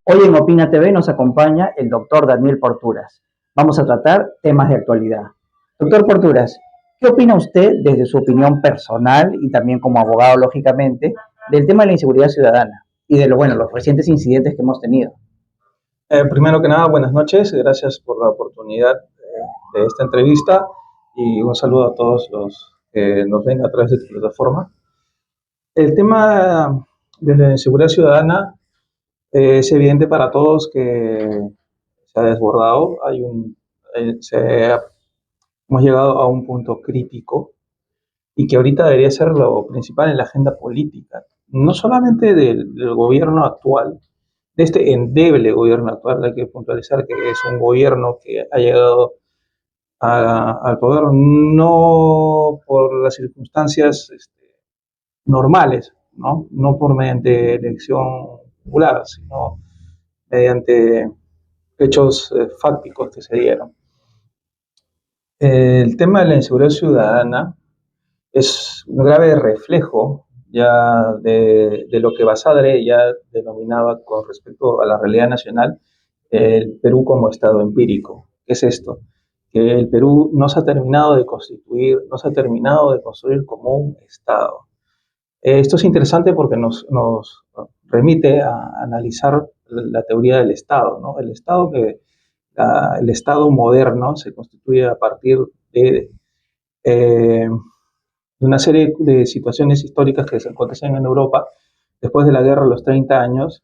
Hoy en Opina TV nos acompaña el doctor Daniel Porturas. Vamos a tratar temas de actualidad. Doctor Porturas, ¿qué opina usted desde su opinión personal y también como abogado, lógicamente, del tema de la inseguridad ciudadana y de los recientes incidentes que hemos tenido? Primero que nada, buenas noches, gracias por la oportunidad de esta entrevista y un saludo a todos los que nos ven a través de tu plataforma. El tema de la inseguridad ciudadana es evidente para todos que se ha desbordado, hemos llegado a un punto crítico y que ahorita debería ser lo principal en la agenda política, no solamente del gobierno actual, de este endeble gobierno actual. Hay que puntualizar que es un gobierno que ha llegado al poder no por las circunstancias normales, ¿no? No por mediante elección popular, sino mediante hechos fácticos que se dieron. El tema de la inseguridad ciudadana es un grave reflejo ya de lo que Basadre ya denominaba con respecto a la realidad nacional, el Perú como Estado empírico. ¿Qué es esto? Que el Perú no se ha terminado de constituir, no se ha terminado de construir como un Estado. Esto es interesante porque nos remite a analizar la teoría del Estado, ¿no? El Estado moderno se constituye a partir eh, de una serie de situaciones históricas que se acontecen en Europa. Después de la guerra de los 30 años,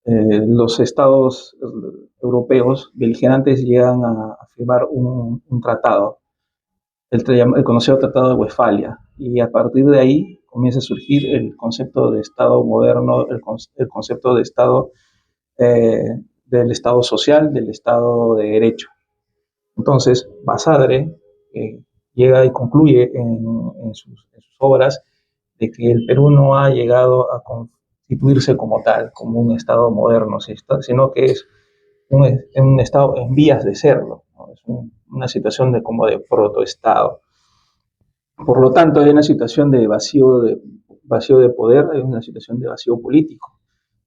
los estados europeos beligerantes llegan a firmar un tratado, el conocido Tratado de Westfalia, y a partir de ahí comienza a surgir el concepto de Estado moderno, el concepto de Estado, eh, del Estado social, del Estado de Derecho. Entonces, Basadre llega y concluye en sus obras de que el Perú no ha llegado a constituirse como tal, como un Estado moderno, sino que es un Estado en vías de serlo, ¿no? Es una situación como de protoestado. Por lo tanto, hay una situación de vacío de poder, hay una situación de vacío político.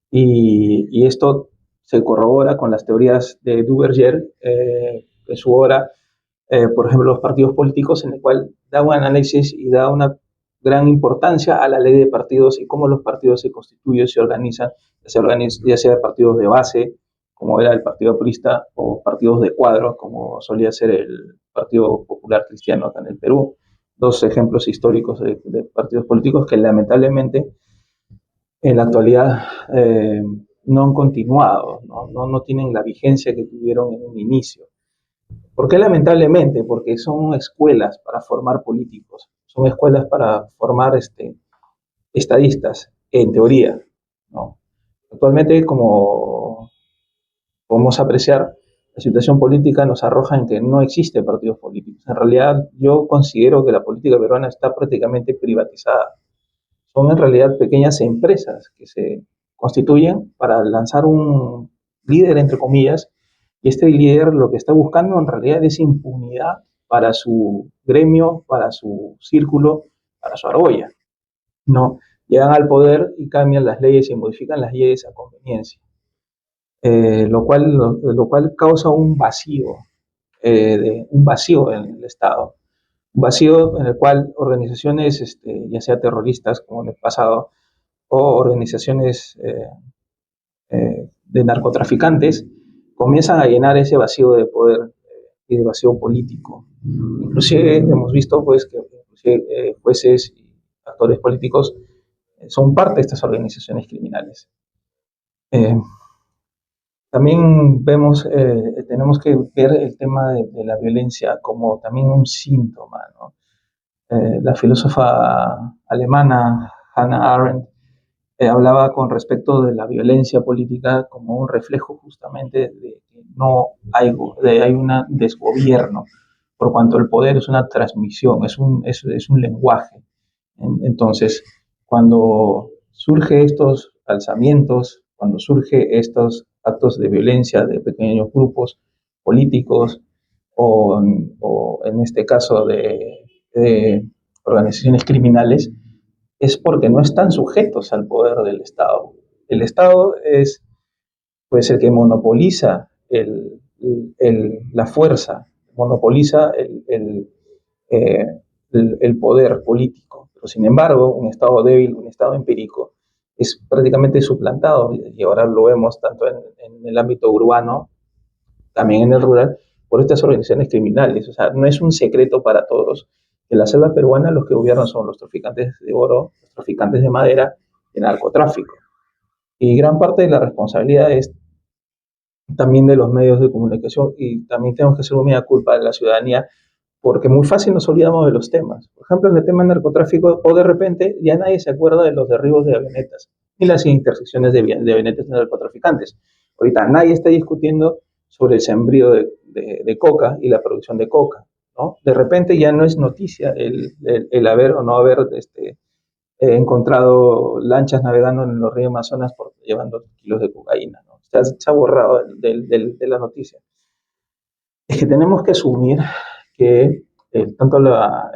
Y esto se corrobora con las teorías de Duverger, en su obra, por ejemplo, los partidos políticos, en el cual da un análisis y da una gran importancia a la ley de partidos y cómo los partidos se constituyen, se organizan, ya sea partidos de base, como era el Partido Aprista, o partidos de cuadro, como solía ser el Partido Popular Cristiano acá en el Perú. Dos ejemplos históricos de partidos políticos que lamentablemente en la actualidad no han continuado, no tienen la vigencia que tuvieron en un inicio. ¿Por qué lamentablemente? Porque son escuelas para formar políticos, son escuelas para formar estadistas, en teoría, ¿no? Actualmente, como podemos apreciar, la situación política nos arroja en que no existe partidos políticos. En realidad, yo considero que la política peruana está prácticamente privatizada. Son en realidad pequeñas empresas que se constituyen para lanzar un líder, entre comillas, y este líder lo que está buscando en realidad es impunidad para su gremio, para su círculo, para su argolla. No, llegan al poder y cambian las leyes y modifican las leyes a conveniencia, lo cual causa un vacío en el Estado, un vacío en el cual organizaciones, ya sea terroristas como en el pasado, o organizaciones de narcotraficantes, comienzan a llenar ese vacío de poder y de vacío político. Inclusive hemos visto pues que jueces y actores políticos son parte de estas organizaciones criminales. Eh, También tenemos que ver el tema de la violencia como también un síntoma, ¿no? La filósofa alemana Hannah Arendt hablaba con respecto de la violencia política como un reflejo justamente de que hay un desgobierno, por cuanto el poder es una transmisión, es un lenguaje. Entonces, cuando surgen estos alzamientos, cuando surgen estos actos de violencia de pequeños grupos políticos o en este caso de organizaciones criminales, es porque no están sujetos al poder del Estado. El Estado es pues el que monopoliza la fuerza, monopoliza eh, el poder político. Pero sin embargo, un Estado débil, un Estado empírico, es prácticamente suplantado, y ahora lo vemos tanto en el ámbito urbano, también en el rural, por estas organizaciones criminales. O sea, no es un secreto para todos que en la selva peruana los que gobiernan son los traficantes de oro, los traficantes de madera y el narcotráfico. Y gran parte de la responsabilidad es también de los medios de comunicación, y también tenemos que hacer una culpa de la ciudadanía, porque muy fácil nos olvidamos de los temas. Por ejemplo, en el tema del narcotráfico, o de repente ya nadie se acuerda de los derribos de avionetas ni las intersecciones de avionetas de narcotraficantes. Ahorita nadie está discutiendo sobre el sembrío de coca y la producción de coca, ¿no? De repente ya no es noticia el haber o no haber encontrado lanchas navegando en los ríos Amazonas llevando kilos de cocaína, ¿no? Se ha borrado de la noticia. Es que tenemos que asumir que tanto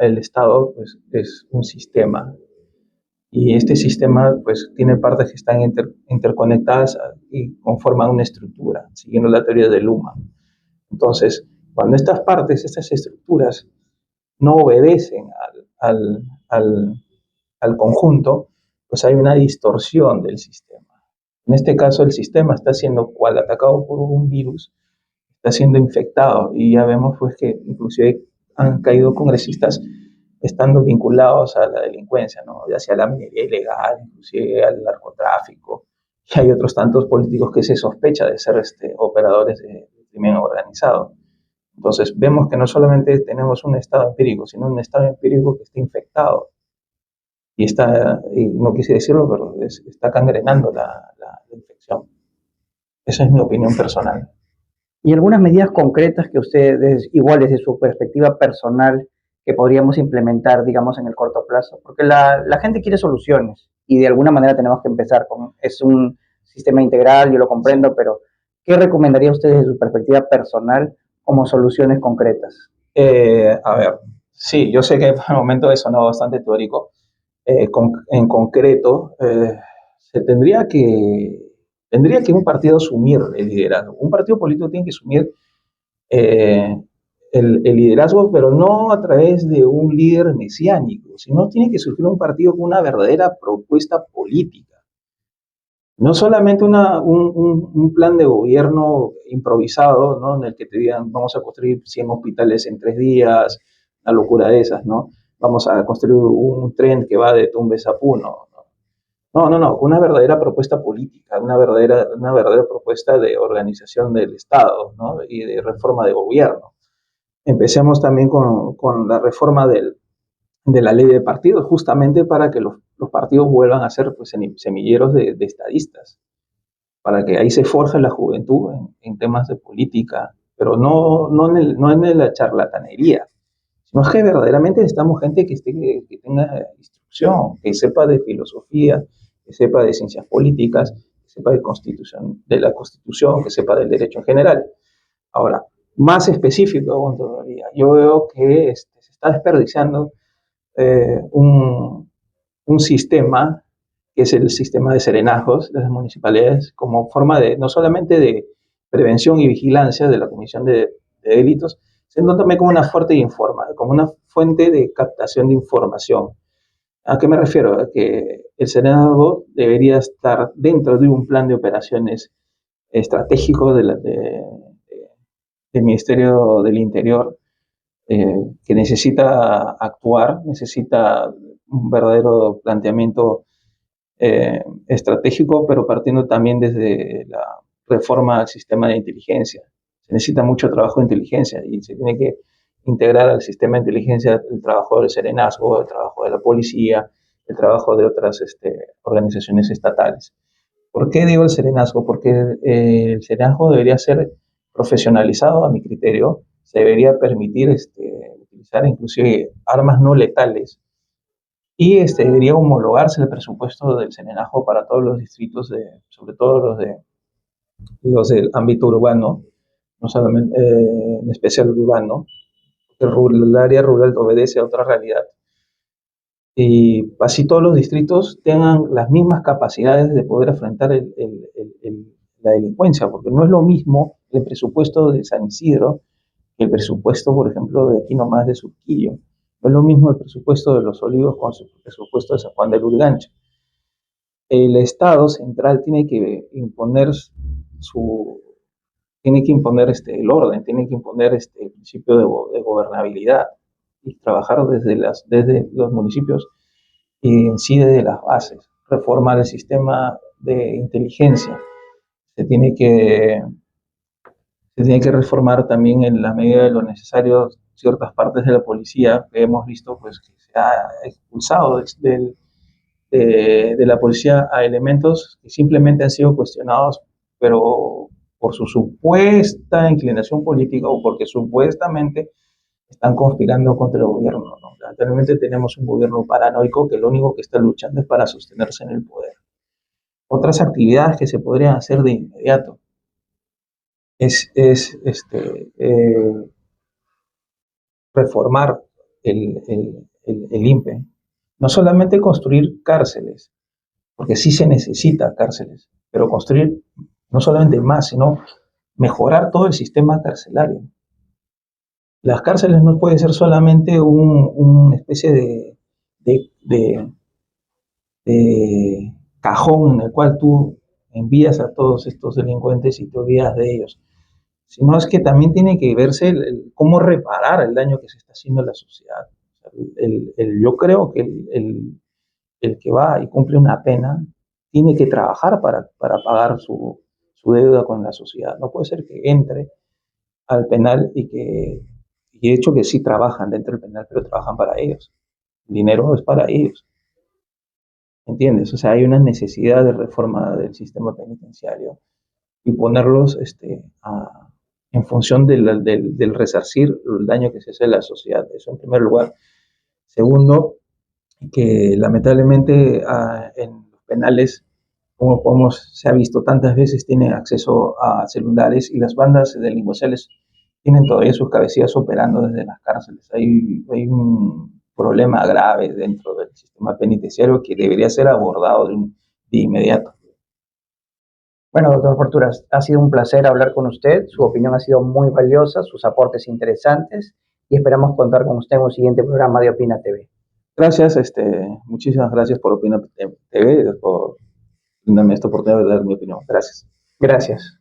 el Estado pues, es un sistema, y este sistema pues, tiene partes que están interconectadas y conforman una estructura, siguiendo la teoría de Luhmann. Entonces, cuando estas partes, estas estructuras, no obedecen al conjunto, pues hay una distorsión del sistema. En este caso, el sistema está siendo cual atacado por un virus, está siendo infectado, y ya vemos pues que inclusive han caído congresistas estando vinculados a la delincuencia, ¿no? Ya sea la minería ilegal, inclusive al narcotráfico, y hay otros tantos políticos que se sospecha de ser operadores de crimen organizado. Entonces vemos que no solamente tenemos un estado empírico, sino un estado empírico que está infectado, y no quise decirlo, pero está cangrenando la infección. Esa es mi opinión personal. ¿Y algunas medidas concretas que ustedes, igual desde su perspectiva personal, que podríamos implementar, digamos, en el corto plazo? Porque la gente quiere soluciones y de alguna manera tenemos que empezar con, es un sistema integral, yo lo comprendo, pero ¿qué recomendaría usted desde su perspectiva personal como soluciones concretas? A ver, sí, yo sé que por el momento eso sonado bastante teórico. En concreto, se tendría que un partido asumir el liderazgo. Un partido político tiene que asumir eh, el liderazgo, pero no a través de un líder mesiánico, sino tiene que surgir un partido con una verdadera propuesta política. No solamente un plan de gobierno improvisado, ¿no? En el que te digan, vamos a construir 100 hospitales en 3 días, una locura de esas, ¿no? Vamos a construir un tren que va de Tumbes a Puno. No, una verdadera propuesta política, una verdadera propuesta de organización del Estado, ¿no? Y de reforma de gobierno. Empecemos también con la reforma de la ley de partidos, justamente para que los partidos vuelvan a ser pues, semilleros de estadistas, para que ahí se forje la juventud en temas de política, pero no en la charlatanería, sino es que verdaderamente necesitamos gente que tenga instrucción, que sepa de filosofía, que sepa de ciencias políticas, que sepa de la constitución, que sepa del derecho en general. Ahora, más específico aún todavía, yo veo que se está desperdiciando eh, un, un sistema que es el sistema de serenazgos de las municipalidades, como forma de no solamente de prevención y vigilancia de la comisión de delitos, sino también como una como una fuente de captación de información. ¿A qué me refiero? A que el serenazgo debería estar dentro de un plan de operaciones estratégico del Ministerio del Interior, que necesita actuar, necesita un verdadero planteamiento estratégico, pero partiendo también desde la reforma al sistema de inteligencia. Se necesita mucho trabajo de inteligencia y se tiene que integrar al sistema de inteligencia el trabajo del serenazgo, el trabajo de la policía, el trabajo de otras organizaciones estatales. ¿Por qué digo el serenazgo? Porque el serenazgo debería ser profesionalizado, a mi criterio. Se debería permitir utilizar inclusive armas no letales, y debería homologarse el presupuesto del Serenajo para todos los distritos, sobre todo los del ámbito urbano, no solamente, en especial urbano, porque el área rural obedece a otra realidad. Y así todos los distritos tengan las mismas capacidades de poder afrontar la delincuencia, porque no es lo mismo el presupuesto de San Isidro que el presupuesto, por ejemplo, de aquí nomás de Surquillo. No es lo mismo el presupuesto de Los Olivos con el presupuesto de San Juan de Lurigancho. El Estado central tiene que imponer el orden, tiene que imponer el principio de gobernabilidad y trabajar desde los municipios y en sí desde las bases, reformar el sistema de inteligencia. Se tiene que, se tiene que reformar también en la medida de lo necesario ciertas partes de la policía que hemos visto pues, que se ha expulsado de la policía a elementos que simplemente han sido cuestionados, pero por su supuesta inclinación política o porque supuestamente están conspirando contra el gobierno, ¿no? Lamentablemente tenemos un gobierno paranoico que lo único que está luchando es para sostenerse en el poder. Otras actividades que se podrían hacer de inmediato es reformar el INPE. No solamente construir cárceles, porque sí se necesita cárceles, pero construir no solamente más, sino mejorar todo el sistema carcelario. Las cárceles no pueden ser solamente una especie de, de, de cajón en el cual tú envías a todos estos delincuentes y te olvidas de ellos, sino es que también tiene que verse cómo reparar el daño que se está haciendo a la sociedad. O sea, yo creo que el que va y cumple una pena tiene que trabajar para pagar su deuda con la sociedad. No puede ser que entre al penal y de hecho que sí trabajan dentro del penal, pero trabajan para ellos. El dinero es para ellos. ¿Entiendes? O sea, hay una necesidad de reforma del sistema penitenciario y ponerlos en función del resarcir el daño que se hace a la sociedad. Eso en primer lugar. Segundo, que lamentablemente en los penales, como se ha visto tantas veces, tienen acceso a celulares y las bandas delincuenciales tienen todavía sus cabecillas operando desde las cárceles. Hay un problema grave dentro del sistema penitenciario que debería ser abordado de inmediato. Bueno, doctor Porturas, ha sido un placer hablar con usted. Su opinión ha sido muy valiosa, sus aportes interesantes y esperamos contar con usted en un siguiente programa de Opina TV. Gracias, muchísimas gracias por Opina TV, por darme esta oportunidad de dar mi opinión. Gracias. Gracias.